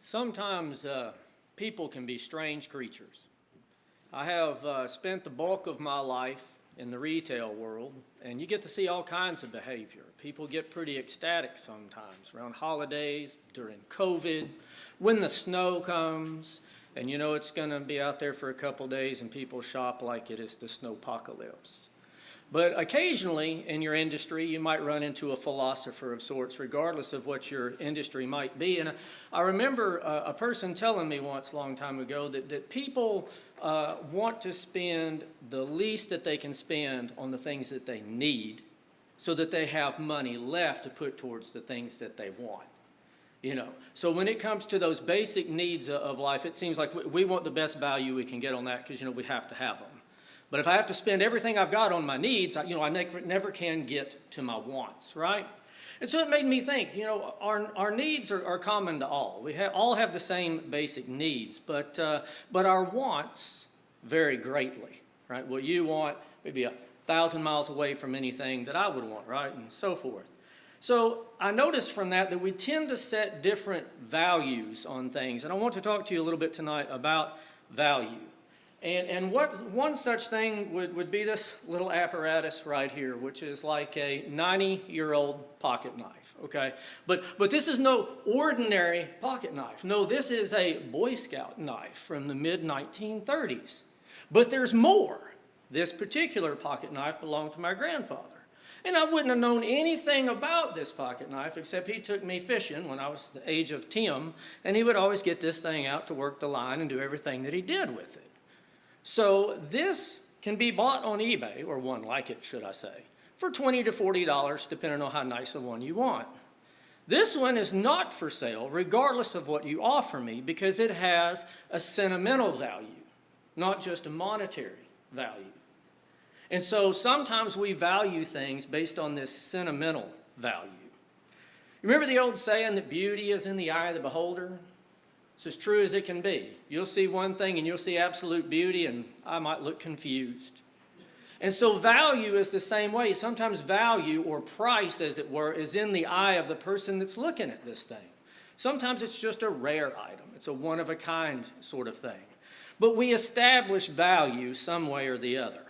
Sometimes people can be strange creatures. I have spent the bulk of my life in the retail world, and you get to see all kinds of behavior. People get pretty ecstatic sometimes around holidays, during COVID, when the snow comes, and you know it's going to be out there for a couple days, and people shop like it is the snowpocalypse. But occasionally in your industry, you might run into a philosopher of sorts, regardless of what your industry might be. And I remember a person telling me once, a long time ago, that people want to spend the least that they can spend on the things that they need so that they have money left to put towards the things that they want. So when it comes to those basic needs of life, it seems like we want the best value we can get on that because, we have to have them. But if I have to spend everything I've got on my needs, I never can get to my wants, right? And so it made me think, our needs are common to all. We all have the same basic needs, but our wants vary greatly, right? What you want may be 1,000 miles away from anything that I would want, right? And so forth. So I noticed from that we tend to set different values on things. And I want to talk to you a little bit tonight about value. And what one such thing would be this little apparatus right here, which is like a 90-year-old pocket knife, okay? But this is no ordinary pocket knife. No, this is a Boy Scout knife from the mid-1930s. But there's more. This particular pocket knife belonged to my grandfather. And I wouldn't have known anything about this pocket knife except he took me fishing when I was the age of Tim, and he would always get this thing out to work the line and do everything that he did with it. So this can be bought on eBay, or one like it, should I say, for $20 to $40, depending on how nice a one you want. This one is not for sale, regardless of what you offer me, because it has a sentimental value, not just a monetary value. And so sometimes we value things based on this sentimental value. You remember the old saying that beauty is in the eye of the beholder? It's as true as it can be. You'll see one thing and you'll see absolute beauty, and I might look confused. And so value is the same way. Sometimes value, or price as it were, is in the eye of the person that's looking at this thing. Sometimes it's just a rare item. It's a one-of-a-kind sort of thing. But we establish value some way or the other.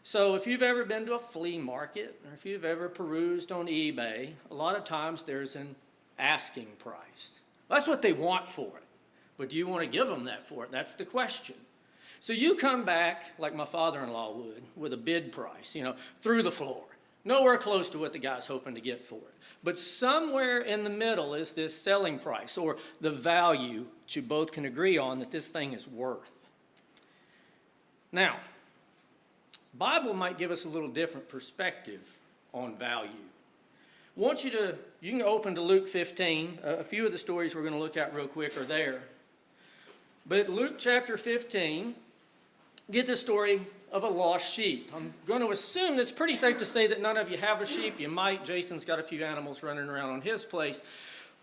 So if you've ever been to a flea market, or if you've ever perused on eBay, a lot of times there's an asking price. That's what they want for it. But do you want to give them that for it? That's the question. So you come back, like my father-in-law would, with a bid price, through the floor. Nowhere close to what the guy's hoping to get for it. But somewhere in the middle is this selling price, or the value that you both can agree on that this thing is worth. Now, the Bible might give us a little different perspective on value. I want you can open to Luke 15. A few of the stories we're going to look at real quick are there. But Luke chapter 15, get the story of a lost sheep. I'm going to assume that it's pretty safe to say that none of you have a sheep. You might. Jason's got a few animals running around on his place.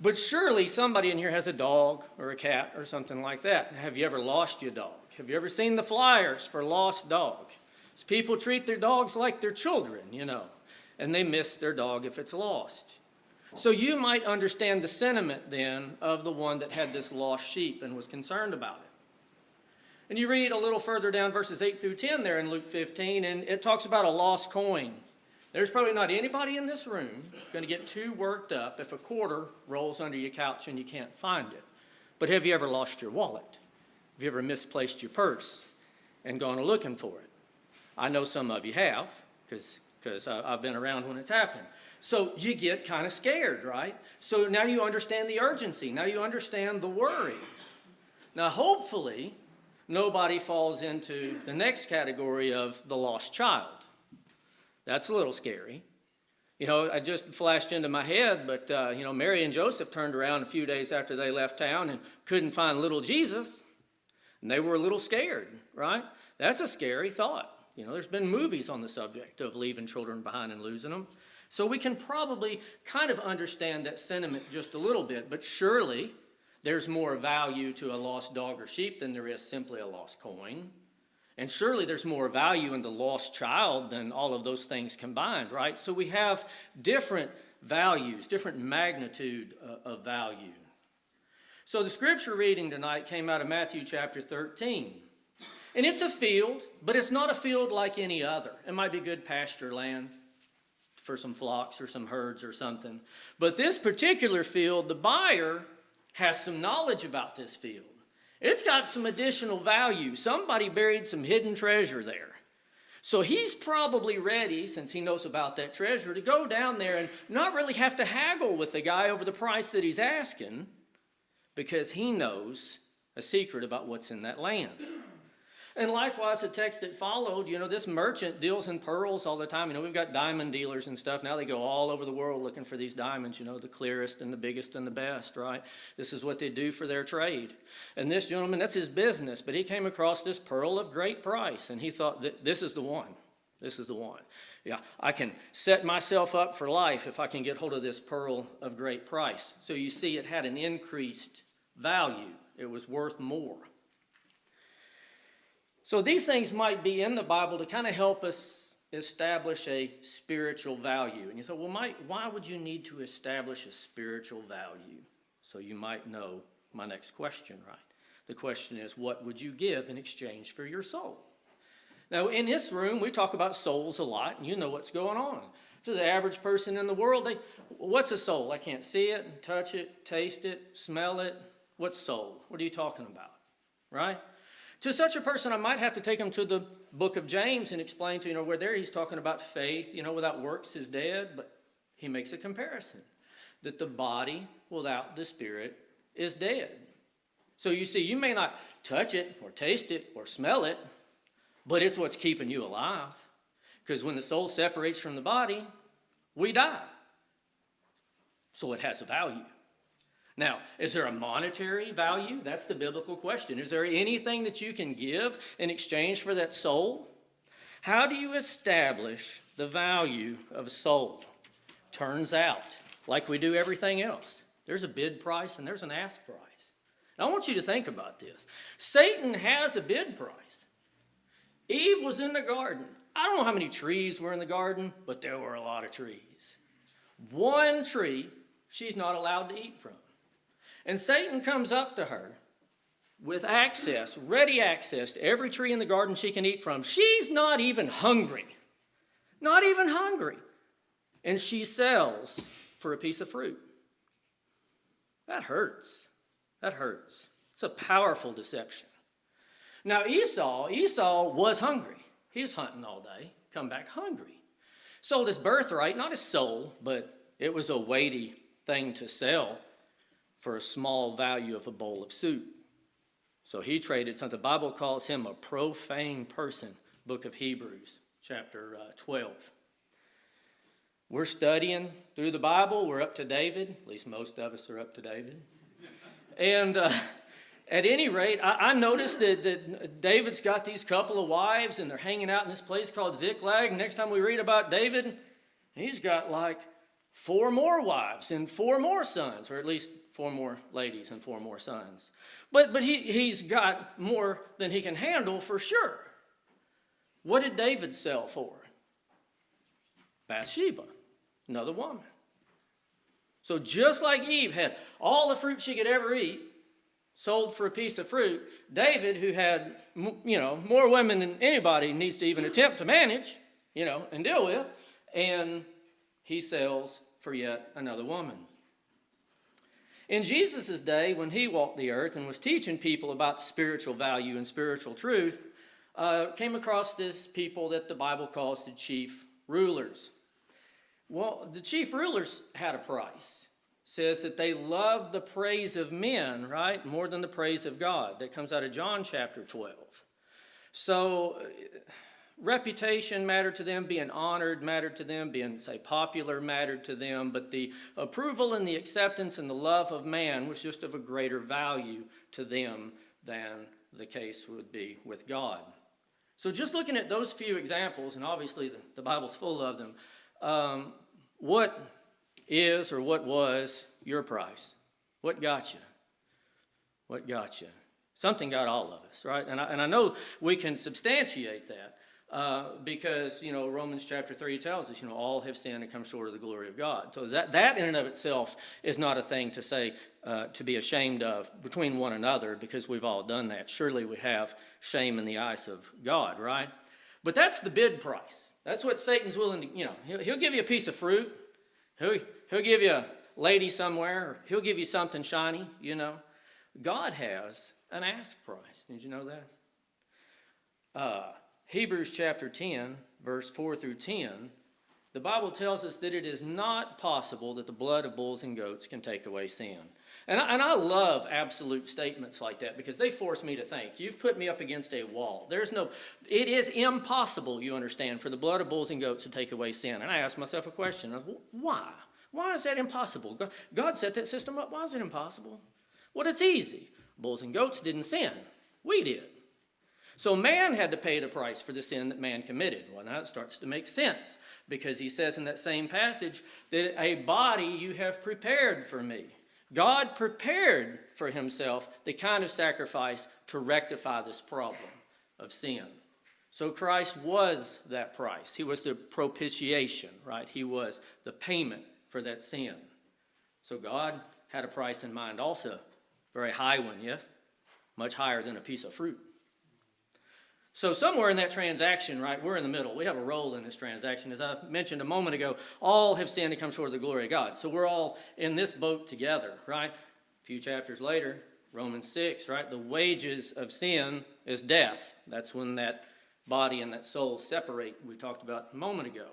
But surely somebody in here has a dog or a cat or something like that. Have you ever lost your dog? Have you ever seen the flyers for lost dog? People treat their dogs like their children, and they miss their dog if it's lost. So you might understand the sentiment then of the one that had this lost sheep and was concerned about it. And you read a little further down verses 8 through 10 there in Luke 15, and it talks about a lost coin. There's probably not anybody in this room going to get too worked up if a quarter rolls under your couch and you can't find it. But have you ever lost your wallet? Have you ever misplaced your purse and gone looking for it? I know some of you have, because I've been around when it's happened. So you get kind of scared, right? So now you understand the urgency. Now you understand the worry. Now hopefully nobody falls into the next category of the lost child. That's a little scary. I just flashed into my head, but Mary and Joseph turned around a few days after they left town and couldn't find little Jesus. And they were a little scared, right? That's a scary thought. There's been movies on the subject of leaving children behind and losing them. So we can probably kind of understand that sentiment just a little bit, but surely there's more value to a lost dog or sheep than there is simply a lost coin. And surely there's more value in the lost child than all of those things combined, right? So we have different values, different magnitude of value. So the scripture reading tonight came out of Matthew chapter 13. And it's a field, but it's not a field like any other. It might be good pasture land for some flocks or some herds or something. But this particular field, the buyer has some knowledge about this field. It's got some additional value. Somebody buried some hidden treasure there. So he's probably ready, since he knows about that treasure, to go down there and not really have to haggle with the guy over the price that he's asking, because he knows a secret about what's in that land. And likewise, the text that followed, this merchant deals in pearls all the time. We've got diamond dealers and stuff. Now they go all over the world looking for these diamonds, the clearest and the biggest and the best, right? This is what they do for their trade. And this gentleman, that's his business, but he came across this pearl of great price, and he thought, this is the one. This is the one. Yeah, I can set myself up for life if I can get hold of this pearl of great price. So you see, it had an increased value. It was worth more. So these things might be in the Bible to kind of help us establish a spiritual value. And you say, well, why would you need to establish a spiritual value? So you might know my next question, right? The question is, what would you give in exchange for your soul? Now, in this room, we talk about souls a lot, and you know what's going on. To the average person in the world, what's a soul? I can't see it, touch it, taste it, smell it. What's soul? What are you talking about, right? To such a person, I might have to take them to the book of James and explain to, where there he's talking about faith, without works is dead, but he makes a comparison that the body without the spirit is dead. So you see, you may not touch it or taste it or smell it, but it's what's keeping you alive. Because when the soul separates from the body, we die. So it has a value. Now, is there a monetary value? That's the biblical question. Is there anything that you can give in exchange for that soul? How do you establish the value of a soul? Turns out, like we do everything else, there's a bid price and there's an ask price. Now, I want you to think about this. Satan has a bid price. Eve was in the garden. I don't know how many trees were in the garden, but there were a lot of trees. One tree she's not allowed to eat from. And Satan comes up to her with access, ready access to every tree in the garden she can eat from. She's not even hungry. Not even hungry. And she sells for a piece of fruit. That hurts. That hurts. It's a powerful deception. Now Esau was hungry. He was hunting all day, come back hungry. Sold his birthright, not his soul, but it was a weighty thing to sell for a small value of a bowl of soup. So he traded something. The Bible calls him a profane person. Book of Hebrews, chapter 12. We're studying through the Bible. We're up to David. At least most of us are up to David. And at any rate, I noticed that David's got these couple of wives, and they're hanging out in this place called Ziklag. Next time we read about David, he's got like 4 more wives and 4 more sons, or at least 4 more ladies and 4 more sons. But he's got more than he can handle for sure. What did David sell for? Bathsheba, another woman. So just like Eve had all the fruit she could ever eat, sold for a piece of fruit, David, who had, more women than anybody needs to even attempt to manage, and deal with, and he sells for yet another woman. In Jesus' day, when he walked the earth and was teaching people about spiritual value and spiritual truth, came across this people that the Bible calls the chief rulers. Well, the chief rulers had a price. It says that they loved the praise of men, right, more than the praise of God. That comes out of John chapter 12. So reputation mattered to them, being honored mattered to them, being, say, popular mattered to them, but the approval and the acceptance and the love of man was just of a greater value to them than the case would be with God. So just looking at those few examples, and obviously the Bible's full of them, what is or what was your price? What got you? What got you? Something got all of us, right? And I know we can substantiate that. Because, Romans chapter 3 tells us, all have sinned and come short of the glory of God. So that in and of itself is not a thing to say, to be ashamed of between one another, because we've all done that. Surely we have shame in the eyes of God, right? But that's the bid price. That's what Satan's willing to, he'll give you a piece of fruit. He'll give you a lady somewhere, or he'll give you something shiny, God has an ask price. Did you know that? Hebrews chapter 10, verse 4 through 10, the Bible tells us that it is not possible that the blood of bulls and goats can take away sin. And I love absolute statements like that, because they force me to think. You've put me up against a wall. It is impossible, you understand, for the blood of bulls and goats to take away sin. And I ask myself a question, why? Why is that impossible? God set that system up. Why is it impossible? Well, it's easy. Bulls and goats didn't sin. We did. So man had to pay the price for the sin that man committed. Well, now it starts to make sense, because he says in that same passage that a body you have prepared for me. God prepared for himself the kind of sacrifice to rectify this problem of sin. So Christ was that price. He was the propitiation, right? He was the payment for that sin. So God had a price in mind also. Very high one, yes? Much higher than a piece of fruit. So somewhere in that transaction, right, we're in the middle. We have a role in this transaction. As I mentioned a moment ago, all have sinned and come short of the glory of God. So we're all in this boat together, right? A few chapters later, Romans 6, right? The wages of sin is death. That's when that body and that soul separate, we talked about a moment ago.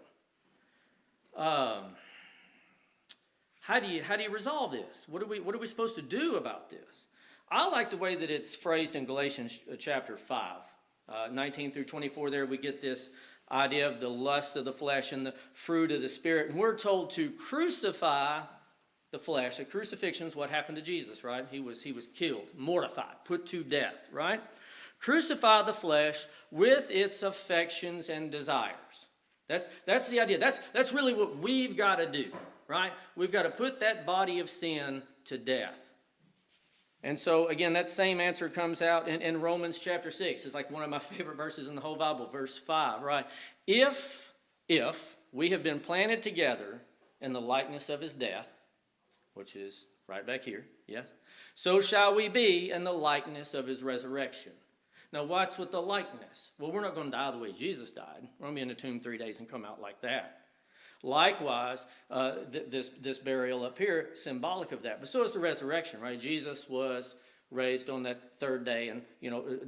How do you resolve this? What are we supposed to do about this? I like the way that it's phrased in Galatians chapter 5. 19 through 24 there, we get this idea of the lust of the flesh and the fruit of the Spirit. And we're told to crucify the flesh. The crucifixion is what happened to Jesus, right? He was killed, mortified, put to death, right? Crucify the flesh with its affections and desires. That's the idea. That's really what we've got to do, right? We've got to put that body of sin to death. And so, again, that same answer comes out in Romans chapter 6. It's like one of my favorite verses in the whole Bible, verse 5, right? If we have been planted together in the likeness of his death, which is right back here, yes? So shall we be in the likeness of his resurrection. Now, what's with the likeness? Well, we're not going to die the way Jesus died. We're going to be in the tomb 3 days and come out like that. Likewise, this burial up here, symbolic of that. But so is the resurrection, right? Jesus was raised on that third day and,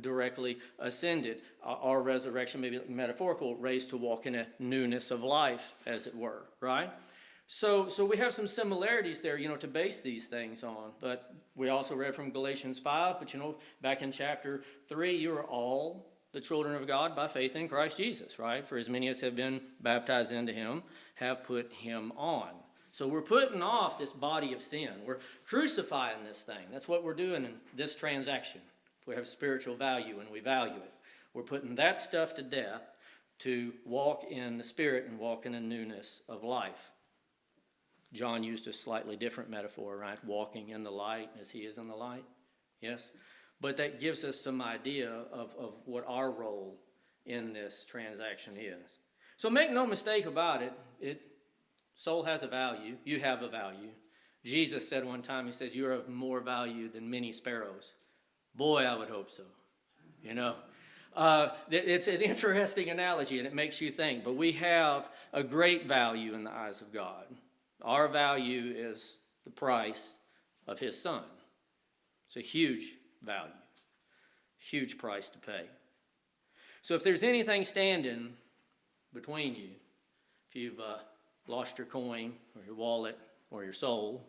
directly ascended. Our resurrection, maybe metaphorical, raised to walk in a newness of life, as it were, right? So we have some similarities there, to base these things on. But we also read from Galatians 5, but, back in chapter 3, you are all the children of God by faith in Christ Jesus, right? For as many as have been baptized into him have put him on. So we're putting off this body of sin. We're crucifying this thing. That's what we're doing in this transaction. If we have spiritual value and we value it, we're putting that stuff to death to walk in the Spirit and walk in a newness of life. John used a slightly different metaphor, right? Walking in the light as he is in the light. Yes? But that gives us some idea of what our role in this transaction is. So make no mistake about it. Soul has a value. You have a value. Jesus said one time, he said, you're of more value than many sparrows. Boy, I would hope so. It's an interesting analogy, and it makes you think. But we have a great value in the eyes of God. Our value is the price of his Son. It's a huge value, huge price to pay. So if there's anything standing between you, if you've lost your coin or your wallet or your soul,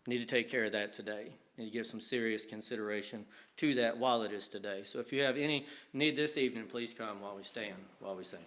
you need to take care of that today. You need to give some serious consideration to that while it is today. So if you have any need this evening, please come while we stand, while we sing.